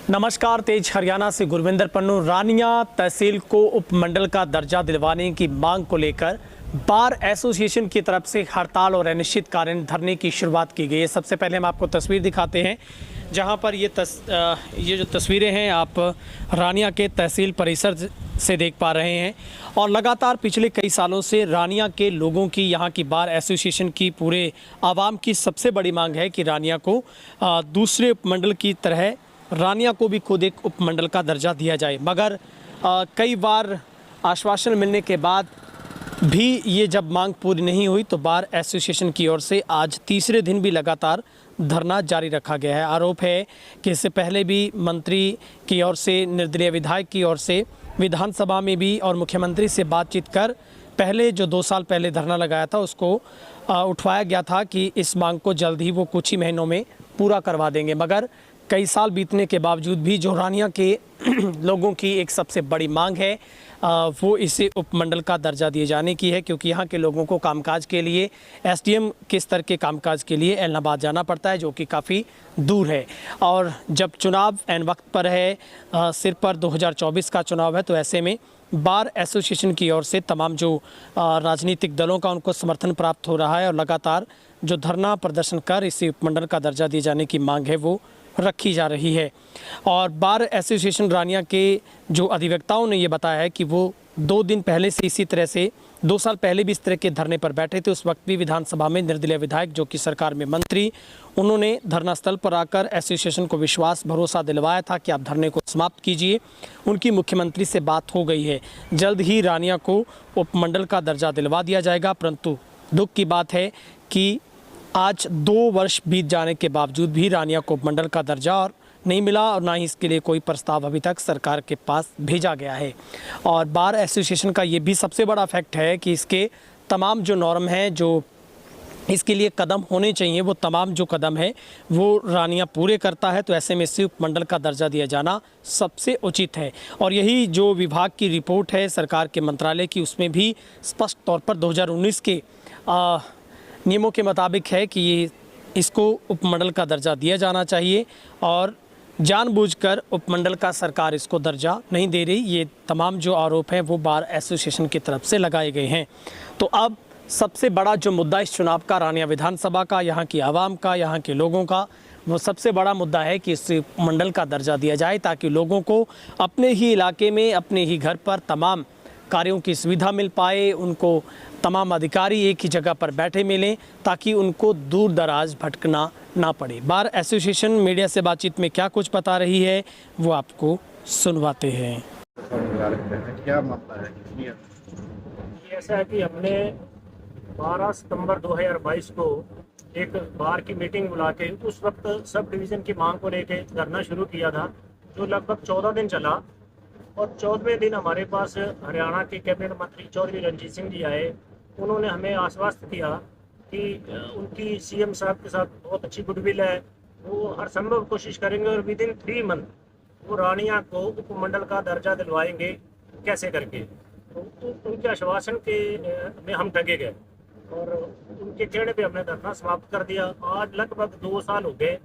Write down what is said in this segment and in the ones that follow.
नमस्कार। तेज हरियाणा से गुरविंदर पन्नू। रानिया तहसील को उपमंडल का दर्जा दिलवाने की मांग को लेकर बार एसोसिएशन की तरफ से हड़ताल और अनिश्चितकालीन धरने की शुरुआत की गई है। सबसे पहले हम आपको तस्वीर दिखाते हैं, जहां पर ये जो तस्वीरें हैं आप रानिया के तहसील परिसर से देख पा रहे हैं। और लगातार पिछले कई सालों से रानिया के लोगों की, यहाँ की बार एसोसिएशन की, पूरे आवाम की सबसे बड़ी मांग है कि रानिया को दूसरे उपमंडल की तरह रानिया को भी खुद एक उपमंडल का दर्जा दिया जाए। मगर कई बार आश्वासन मिलने के बाद भी ये जब मांग पूरी नहीं हुई तो बार एसोसिएशन की ओर से आज तीसरे दिन भी लगातार धरना जारी रखा गया है। आरोप है कि इससे पहले भी मंत्री की ओर से, निर्दलीय विधायक की ओर से विधानसभा में भी और मुख्यमंत्री से बातचीत कर पहले जो 2 साल पहले धरना लगाया था उसको उठवाया गया था कि इस मांग को जल्द ही वो कुछ ही महीनों में पूरा करवा देंगे। मगर कई साल बीतने के बावजूद भी जो रानिया के लोगों की एक सबसे बड़ी मांग है वो इसे उपमंडल का दर्जा दिए जाने की है, क्योंकि यहाँ के लोगों को कामकाज के लिए एसडीएम के स्तर के कामकाज के लिए एलनाबाद जाना पड़ता है, जो कि काफ़ी दूर है। और जब चुनाव एन वक्त पर है, सिर पर 2024 का चुनाव है, तो ऐसे में बार एसोसिएशन की ओर से तमाम जो राजनीतिक दलों का उनको समर्थन प्राप्त हो रहा है और लगातार जो धरना प्रदर्शन कर इसे उपमंडल का दर्जा दिए जाने की मांग है वो रखी जा रही है। और बार एसोसिएशन रानिया के जो अधिवक्ताओं ने ये बताया है कि वो 2 दिन पहले से इसी तरह से 2 साल पहले भी इस तरह के धरने पर बैठे थे। उस वक्त भी विधानसभा में निर्दलीय विधायक, जो कि सरकार में मंत्री, उन्होंने धरना स्थल पर आकर एसोसिएशन को विश्वास भरोसा दिलवाया था कि आप धरने को समाप्त कीजिए। उनकी मुख्यमंत्री से बात हो गई है, जल्द ही रानिया को उपमंडल का दर्जा दिलवा दिया जाएगा। परंतु दुख की बात है कि आज 2 वर्ष बीत जाने के बावजूद भी रानिया को उपमंडल का दर्जा और नहीं मिला, और ना ही इसके लिए कोई प्रस्ताव अभी तक सरकार के पास भेजा गया है। और बार एसोसिएशन का ये भी सबसे बड़ा फैक्ट है कि इसके तमाम जो नॉर्म हैं, जो इसके लिए कदम होने चाहिए, वो तमाम जो कदम है वो रानिया पूरे करता है। तो ऐसे में इसे उपमंडल का दर्जा दिया जाना सबसे उचित है। और यही जो विभाग की रिपोर्ट है सरकार के मंत्रालय की, उसमें भी स्पष्ट तौर पर 2019 के नियमों के मुताबिक है कि इसको उपमंडल का दर्जा दिया जाना चाहिए, और जानबूझकर उपमंडल का सरकार इसको दर्जा नहीं दे रही। ये तमाम जो आरोप हैं वो बार एसोसिएशन की तरफ से लगाए गए हैं। तो अब सबसे बड़ा जो मुद्दा इस चुनाव का, रानिया विधानसभा का, यहाँ की आवाम का, यहाँ के लोगों का, वो सबसे बड़ा मुद्दा है कि इस उपमंडल का दर्जा दिया जाए, ताकि लोगों को अपने ही इलाके में, अपने ही घर पर तमाम कार्यों की सुविधा मिल पाए, उनको तमाम अधिकारी एक ही जगह पर बैठे मिलें, ताकि उनको दूर दराज भटकना ना पड़े। बार एसोसिएशन मीडिया से बातचीत में क्या कुछ बता रही है वो आपको सुनवाते हैं। क्या मामला है? ऐसा है कि हमने 12 सितंबर 2022 को एक बार की मीटिंग बुला के उस वक्त सब डिवीज़न की मांग को लेकर धरना शुरू किया था, जो लगभग 14 दिन चला। और 14वें दिन हमारे पास हरियाणा के कैबिनेट मंत्री चौधरी रणजीत सिंह जी आए। उन्होंने हमें आश्वस्त किया कि उनकी सीएम साहब के साथ बहुत अच्छी गुडविल है, वो हर संभव कोशिश करेंगे और विद इन 3 मंथ वो रानिया को उपमंडल का दर्जा दिलवाएंगे कैसे करके। तो उनके आश्वासन के में हम टंगे गए और उनके कहने पे हमने धरना समाप्त कर दिया। आज लगभग 2 साल हो गए।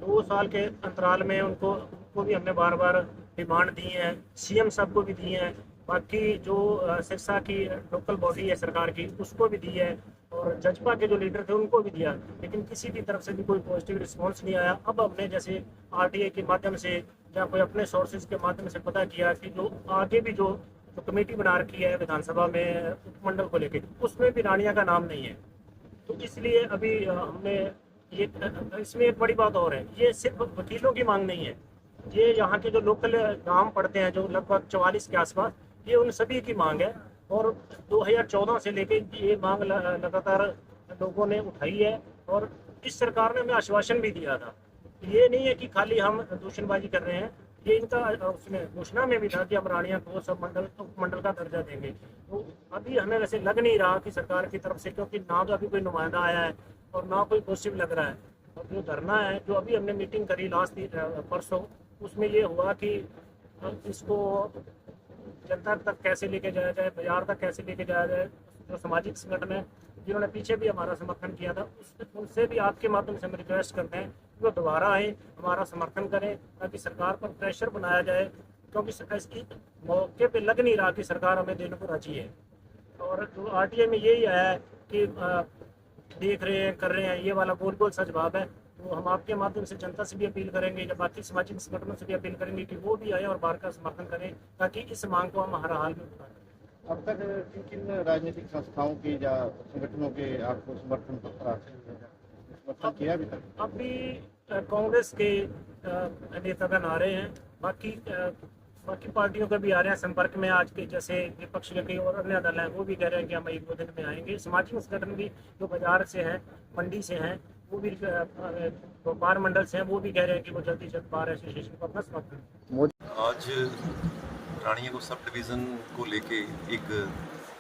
2 साल के अंतराल में उनको भी हमने बार बार डिमांड दी है, सीएम साहब को भी दी है, बाकी जो सिरसा की लोकल बॉडी है सरकार की उसको भी दी है, और जजपा के जो लीडर थे उनको भी दिया, लेकिन किसी की तरफ से भी कोई पॉजिटिव रिस्पांस नहीं आया। अब हमने जैसे आरटीआई के माध्यम से या कोई अपने सोर्सेज के माध्यम से पता किया कि जो आगे भी जो कमेटी बना रखी है विधानसभा में उपमंडल को लेकर, उसमें भी रानिया का नाम नहीं है। तो इसलिए अभी हमने ये, इसमें एक बड़ी बात और है, ये सिर्फ वकीलों की मांग नहीं है, ये यहाँ के जो लोकल गांव पड़ते हैं जो लगभग 44 के आसपास, ये उन सभी की मांग है। और 2014 से लेके ये मांग लगातार लोगों ने उठाई है, और इस सरकार ने हमें आश्वासन भी दिया था। ये नहीं है कि खाली हम दूषणबाजी कर रहे हैं, ये इनका उसमें घोषणा में भी था कि हम रानिया को सब उपमंडल का दर्जा देंगे। तो अभी हमें वैसे लग नहीं रहा कि सरकार की तरफ से, क्योंकि ना तो अभी कोई नुमाइंदा आया है और ना कोई पॉजिटिव लग रहा है। और जो धरना है, जो अभी हमने मीटिंग करी लास्ट परसों, उसमें ये हुआ कि इसको जनता तक कैसे लेके जाया जाए, बाजार तक कैसे लेके जाया जाए। जो सामाजिक संगठन है जिन्होंने पीछे भी हमारा समर्थन किया था, उनसे भी आपके माध्यम से हम रिक्वेस्ट करते हैं वो दोबारा आए, हमारा समर्थन करें ताकि सरकार पर प्रेशर बनाया जाए, क्योंकि इसकी मौके पे लग नहीं रहा कि सरकार हमें देने को राजी है। और जो RTA में यही है कि देख रहे हैं, कर रहे हैं, ये वाला गोल गोल सा जवाब है। तो हम आपके माध्यम से जनता से भी अपील करेंगे या बाकी सामाजिक संगठनों से भी अपील करेंगे कि वो भी आए और बार का समर्थन करें ताकि इस मांग को हम हर हाल में पूरा करें। अब तक किन किन राजनीतिक संस्थाओं के या संगठनों के आपको समर्थन पत्र आते हैं, समर्थन किया अभी तक? अभी कांग्रेस के नेतागण आ रहे हैं, बाकी पार्टियों के भी आ रहे हैं संपर्क में। आज के जैसे विपक्ष के कई और अन्य दल हैं वो भी कह रहे हैं कि हम 1-2 दिन में आएंगे। सामाजिक संगठन भी जो बाजार से हैं, मंडी से हैं, वो भी व्यापार मंडल से हैं, वो भी कह रहे हैं कि वो जल्दी जल्द बार एसोसिएशन को अपना समर्थन। आज रानिया को सब डिवीज़न को लेके एक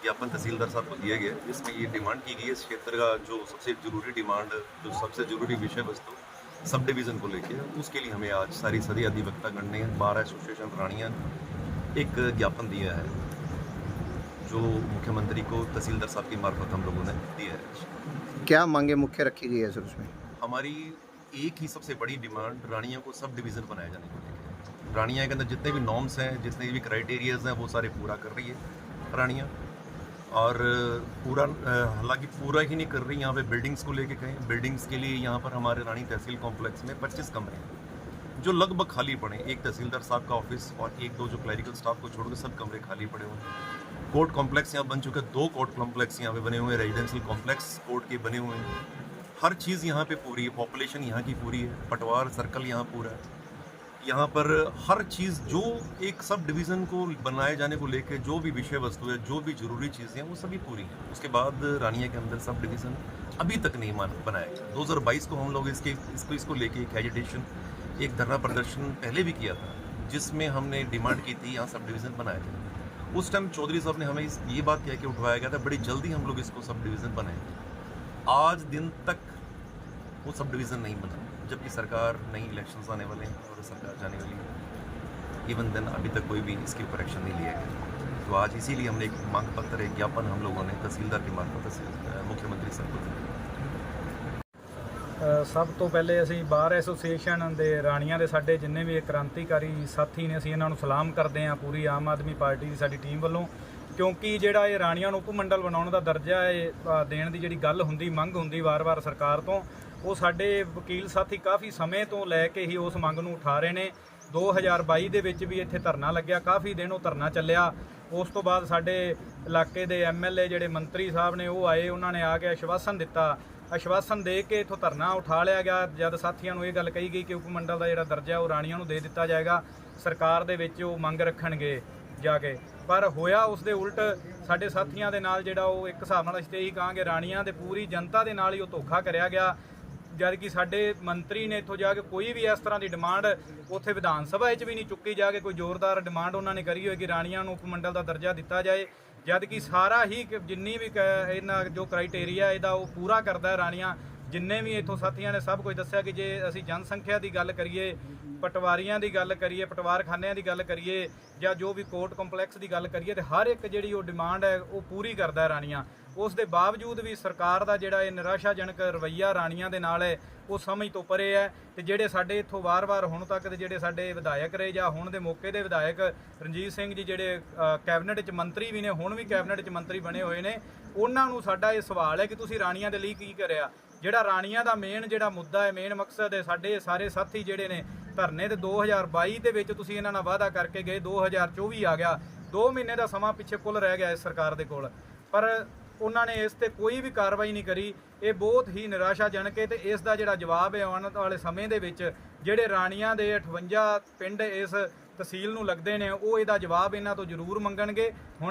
ज्ञापन तहसीलदार साहब को दिया गया, जिसमें ये डिमांड की गई है इस क्षेत्र का जो सबसे ज़रूरी डिमांड, जो सबसे ज़रूरी विषय वस्तु सब डिवीज़न को लेके, उसके लिए हमें आज सारी सदी अधिवक्ता गण ने बार एसोसिएशन रानिया एक ज्ञापन दिया है, जो मुख्यमंत्री को तहसीलदार साहब की मार्फत हम लोगों ने दिया है। क्या मांगे मुख्य रखी गई है सर उसमें? हमारी एक ही सबसे बड़ी डिमांड रानिया को सब डिवीज़न बनाए जाने को लेकर। रानिया के अंदर जितने भी नॉर्म्स हैं, जितने भी क्राइटेरियाज हैं, वो सारे पूरा कर रही है रानिया। और पूरा हालांकि पूरा ही नहीं कर रही, यहाँ पे बिल्डिंग्स को लेके कहें, बिल्डिंग्स के लिए यहाँ पर हमारे रानी तहसील कॉम्प्लेक्स में 25 कमरे हैं जो लगभग खाली पड़े। एक तहसीलदार साहब का ऑफिस और 1-2 जो क्लरिकल स्टाफ को छोड़कर सब कमरे खाली पड़े हुए हैं। कोर्ट कॉम्प्लेक्स यहाँ बन चुके हैं, 2 कोर्ट कॉम्प्लेक्स यहाँ पे बने हुए हैं, रेजिडेंशियल कॉम्प्लेक्स कोर्ट के बने हुए हैं। हर चीज़ यहाँ पे पूरी है, पॉपुलेशन यहाँ की पूरी है, पटवार सर्कल यहाँ पूरा है। यहाँ पर हर चीज़ जो एक सब डिवीज़न को बनाए जाने को लेकर जो भी विषय वस्तु है, जो भी जरूरी चीज़ें हैं, वो सभी पूरी हैं। उसके बाद रानिया के अंदर सब डिवीज़न अभी तक नहीं बनाया गया। 2022 को हम लोग इसको लेके एक एजिटेशन, एक धरना प्रदर्शन पहले भी किया था, जिसमें हमने डिमांड की थी यहाँ सब डिवीज़न बनाया जाए। उस टाइम चौधरी साहब ने हमें ये बात कह के उठवाया गया था, बड़ी जल्दी हम लोग इसको सब डिवीज़न बनाएंगे। आज दिन तक वो सब डिवीज़न नहीं बना, जबकि सरकार नई इलेक्शंस आने वाले हैं और सरकार जाने वाली है। इवन देन अभी तक कोई भी इसके ऊपर एक्शन नहीं लिया गया। तो आज इसीलिए हमने एक मांग पत्र, एक ज्ञापन हम लोगों ने तहसीलदार की मार्फत से मुख्यमंत्री साहब को दिया। ਸਭ ਤੋਂ ਪਹਿਲੇ ਅਸੀਂ ਬਾਰ ਐਸੋਸੀਏਸ਼ਨ ਦੇ ਰਾਣੀਆਂ ਦੇ ਸਾਡੇ ਜਿੰਨੇ ਵੀ ਕ੍ਰਾਂਤੀਕਾਰੀ ਸਾਥੀ ਨੇ, ਅਸੀਂ ਇਹਨਾਂ ਨੂੰ ਸਲਾਮ ਕਰਦੇ ਹਾਂ ਪੂਰੀ ਆਮ ਆਦਮੀ ਪਾਰਟੀ ਦੀ ਸਾਡੀ ਟੀਮ ਵੱਲੋਂ, ਕਿਉਂਕਿ ਜਿਹੜਾ ਇਹ ਰਾਣੀਆਂ ਨੂੰ ਉਪ ਮੰਡਲ ਬਣਾਉਣ ਦਾ ਦਰਜਾ ਦੇਣ ਦੀ ਜਿਹੜੀ ਗੱਲ ਹੁੰਦੀ, ਮੰਗ ਹੁੰਦੀ ਵਾਰ-ਵਾਰ ਸਰਕਾਰ ਤੋਂ, ਉਹ ਸਾਡੇ ਵਕੀਲ ਸਾਥੀ ਕਾਫੀ ਸਮੇਂ ਤੋਂ ਲੈ ਕੇ ਹੀ ਉਸ ਮੰਗ ਨੂੰ ਉਠਾ ਰਹੇ ਨੇ। 2022 ਦੇ ਵਿੱਚ ਵੀ ਇੱਥੇ ਧਰਨਾ ਲੱਗਿਆ, ਕਾਫੀ ਦਿਨ ਉਹ ਧਰਨਾ ਚੱਲਿਆ। ਉਸ ਤੋਂ ਬਾਅਦ ਸਾਡੇ ਇਲਾਕੇ ਦੇ MLA ਜਿਹੜੇ ਮੰਤਰੀ ਸਾਹਿਬ ਨੇ ਉਹ ਆਏ, ਉਹਨਾਂ ਨੇ ਆ ਕੇ ਆਸ਼ਵਾਸਨ ਦਿੱਤਾ। ਆਸ਼ਵਾਸਨ ਦੇ ਕੇ ਇੱਥੋਂ ਧਰਨਾ ਉਠਾ ਲਿਆ ਗਿਆ। ਜਦ ਸਾਥੀਆਂ ਨੂੰ ਇਹ ਗੱਲ ਕਹੀ ਗਈ ਕਿ ਉਪ ਮੰਡਲ ਦਾ ਜਿਹੜਾ ਦਰਜਾ ਉਹ ਰਾਣੀਆਂ ਨੂੰ ਦੇ ਦਿੱਤਾ ਜਾਏਗਾ, ਸਰਕਾਰ ਦੇ ਵਿੱਚ ਉਹ ਮੰਗ ਰੱਖਣਗੇ ਜਾ ਕੇ, ਪਰ ਹੋਇਆ ਉਸ ਦੇ ਉਲਟ। ਸਾਡੇ ਸਾਥੀਆਂ ਦੇ ਨਾਲ ਜਿਹੜਾ ਉਹ ਇੱਕ ਹਿਸਾਬ ਨਾਲ ਅਸੀਂ ਤਾਂ ਇਹੀ ਕਹਾਂਗੇ ਰਾਣੀਆਂ ਦੇ ਪੂਰੀ ਜਨਤਾ ਦੇ ਨਾਲ ਹੀ ਉਹ ਧੋਖਾ ਕਰਿਆ ਗਿਆ। ਜਦ ਕਿ ਸਾਡੇ ਮੰਤਰੀ ਨੇ ਇੱਥੋਂ ਜਾ ਕੇ ਕੋਈ ਵੀ ਇਸ ਤਰ੍ਹਾਂ ਦੀ ਡਿਮਾਂਡ ਉੱਥੇ ਵਿਧਾਨ ਸਭਾ ਵਿੱਚ ਵੀ ਨਹੀਂ ਚੁੱਕੀ ਜਾ ਕੇ, ਕੋਈ ਜ਼ੋਰਦਾਰ ਡਿਮਾਂਡ ਉਹਨਾਂ ਨੇ ਕਰੀ ਹੋਈ ਕਿ ਰਾਣੀਆਂ ਨੂੰ ਉਪ ਮੰਡਲ ਦਾ ਦਰਜਾ ਦਿੱਤਾ ਜਾਏ, ਜਦ ਕਿ ਸਾਰਾ ਹੀ ਜਿੰਨੀ ਵੀ ਇਹਨਾਂ ਜੋ ਕ੍ਰਾਈਟੇਰੀਆ ਇਹਦਾ ਉਹ ਪੂਰਾ ਕਰਦਾ ਹੈ ਰਾਣੀਆਂ। ਜਿੰਨੇ ਵੀ ਇੱਥੋਂ ਸਾਥੀਆਂ ਨੇ ਸਭ ਕੁਝ ਦੱਸਿਆ ਕਿ ਜੇ ਅਸੀਂ ਜਨਸੰਖਿਆ ਦੀ ਗੱਲ ਕਰੀਏ, ਪਟਵਾਰੀਆਂ ਦੀ ਗੱਲ ਕਰੀਏ, ਪਟਵਾਰਖਾਨਿਆਂ ਦੀ ਗੱਲ ਕਰੀਏ, ਜਾਂ ਜੋ ਵੀ ਕੋਰਟ ਕੰਪਲੈਕਸ ਦੀ ਗੱਲ ਕਰੀਏ, ਤੇ ਹਰ ਇੱਕ ਜਿਹੜੀ ਉਹ ਡਿਮਾਂਡ ਹੈ ਉਹ ਪੂਰੀ ਕਰਦਾ ਹੈ ਰਾਣੀਆਂ। ਉਸ ਦੇ ਬਾਵਜੂਦ ਵੀ ਸਰਕਾਰ ਦਾ ਜਿਹੜਾ ਇਹ ਨਿਰਾਸ਼ਾਜਨਕ ਰਵੱਈਆ ਰਾਣੀਆਂ ਦੇ ਨਾਲ ਹੈ ਉਹ ਸਮਝ ਤੋਂ ਪਰੇ ਹੈ। ਤੇ ਜਿਹੜੇ ਸਾਡੇ ਇੱਥੋਂ ਵਾਰ-ਵਾਰ ਹੁਣ ਤੱਕ ਦੇ ਜਿਹੜੇ ਸਾਡੇ ਵਿਧਾਇਕ ਰਹੇ ਜਾਂ ਹੁਣ ਦੇ ਮੌਕੇ ਦੇ ਵਿਧਾਇਕ ਰਣਜੀਤ ਸਿੰਘ ਜੀ ਜਿਹੜੇ ਕੈਬਨਿਟ 'ਚ ਮੰਤਰੀ ਵੀ ਨੇ, ਹੁਣ ਵੀ ਕੈਬਨਿਟ 'ਚ ਮੰਤਰੀ ਬਣੇ ਹੋਏ ਨੇ, ਉਹਨਾਂ ਨੂੰ ਸਾਡਾ ਇਹ ਸਵਾਲ ਹੈ ਕਿ ਤੁਸੀਂ ਰਾਣੀਆਂ ਦੇ ਲਈ ਕੀ ਕਰਿਆ। ਜਿਹੜਾ ਰਾਣੀਆਂ ਦਾ ਮੇਨ ਜਿਹੜਾ ਮੁੱਦਾ ਹੈ, ਮੇਨ ਮਕਸਦ ਹੈ, ਸਾਡੇ ਸਾਰੇ ਸਾਥੀ ਜਿਹੜੇ ਨੇ ਧਰਨੇ ਤੇ 2022 ਦੇ ਵਿੱਚ ਤੁਸੀਂ ਇਹਨਾਂ ਨਾਲ ਵਾਅਦਾ ਕਰਕੇ ਗਏ, 2024 ਆ ਗਿਆ, 2 ਮਹੀਨੇ ਦਾ ਸਮਾਂ ਪਿੱਛੇ ਕੁੱਲ ਰਹਿ ਗਿਆ ਇਸ ਸਰਕਾਰ ਦੇ ਕੋਲ, ਪਰ ਉਹਨਾਂ ਨੇ ਇਸ ਤੇ ਕੋਈ ਵੀ ਕਾਰਵਾਈ ਨਹੀਂ ਕਰੀ। ਇਹ ਬਹੁਤ ਹੀ ਨਿਰਾਸ਼ਾਜਨਕ ਹੈ ਤੇ ਇਸ ਦਾ ਜਿਹੜਾ ਜਵਾਬ ਹੈ ਆਉਣ ਵਾਲੇ ਸਮੇਂ ਦੇ ਵਿੱਚ ਜਿਹੜੇ ਰਾਣੀਆਂ ਦੇ 58 ਪਿੰਡ ਇਸ ਤਹਿਸੀਲ ਨੂੰ ਲੱਗਦੇ ਨੇ, ਉਹ ਇਹਦਾ ਜਵਾਬ ਇਹਨਾਂ ਤੋਂ ਜ਼ਰੂਰ ਮੰਗਣਗੇ। ਹੁਣ